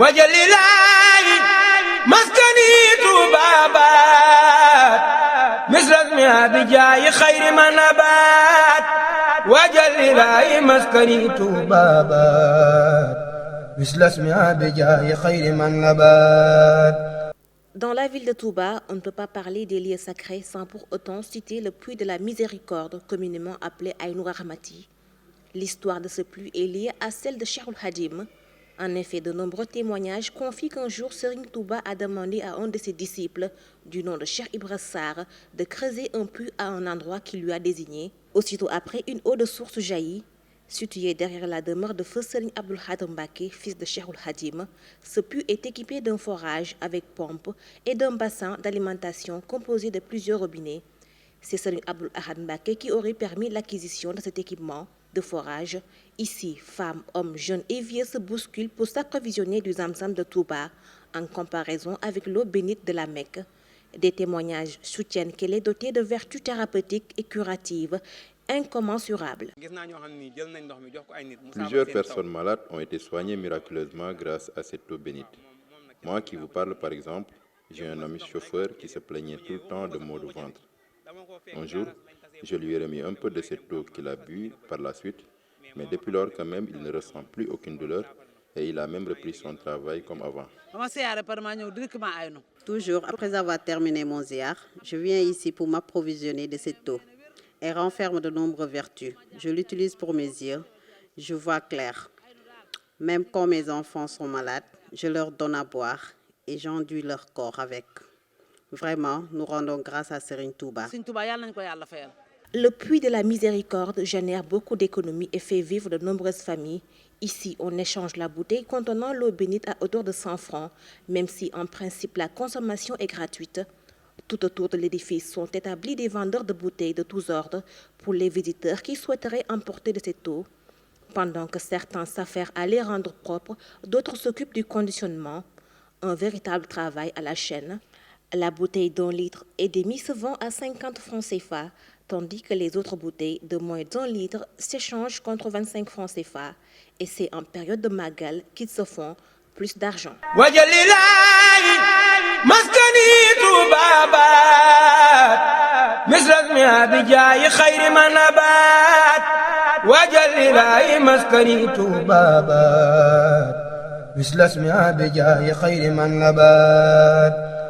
wajalilaayi maskani tuubaabaat misras mi abijaayi xayri manabaat wajalilaayi maskani tuubaabaat misras mi abijaayi xayri manabaat. Dans la ville de Touba, on ne peut pas parler des lieux sacrés sans pour autant citer le puits de la Miséricorde, communément appelé Aynou Rahmati. L'histoire de ce puits est liée à celle de Cheikhoul Khadim. En effet, de nombreux témoignages confient qu'un jour, Serigne Touba a demandé à un de ses disciples, du nom de Cheikh Ibra Sarr, de creuser un puits à un endroit qu'il lui a désigné. Aussitôt après, une eau de source jaillit. Situé derrière la demeure de feu Serigne Abdoul Khadr Mbacké, fils de Cheikhoul Khadim, ce puits est équipé d'un forage avec pompe et d'un bassin d'alimentation composé de plusieurs robinets. C'est Serigne Abdoul Ahad Mbacké qui aurait permis l'acquisition de cet équipement de forage. Ici, femmes, hommes, jeunes et vieux se bousculent pour s'approvisionner du Zamzam de Touba en comparaison avec l'eau bénite de la Mecque. Des témoignages soutiennent qu'elle est dotée de vertus thérapeutiques et curatives incommensurables. Plusieurs personnes malades ont été soignées miraculeusement grâce à cette eau bénite. Moi qui vous parle par exemple, j'ai un ami chauffeur qui se plaignait tout le temps de maux de ventre. Un jour, je lui ai remis un peu de cette eau qu'il a bu par la suite, mais depuis lors quand même, il ne ressent plus aucune douleur et il a même repris son travail comme avant. Toujours après avoir terminé mon ziar, je viens ici pour m'approvisionner de cette eau. Elle renferme de nombreuses vertus. Je l'utilise pour mes yeux. Je vois clair. Même quand mes enfants sont malades, je leur donne à boire et j'enduis leur corps avec. Vraiment, nous rendons grâce à Serigne Touba. Le puits de la Miséricorde génère beaucoup d'économies et fait vivre de nombreuses familles. Ici, on échange la bouteille contenant l'eau bénite à hauteur de 100 francs, même si en principe la consommation est gratuite. Tout autour de l'édifice sont établis des vendeurs de bouteilles de tous ordres pour les visiteurs qui souhaiteraient emporter de cette eau. Pendant que certains s'affairent à les rendre propres, d'autres s'occupent du conditionnement. Un véritable travail à la chaîne. La bouteille d'1 litre et demi se vend à 50 francs CFA, tandis que les autres bouteilles de moins d'1 litre s'échangent contre 25 francs CFA. Et c'est en période de Magal qu'ils se font plus d'argent. wajalilaayi maskani tuubaabaat misras mi abijaayi xayri manabaat wajalilaayi maskani tuubaabaat misras mi abijaayi xayri manabaat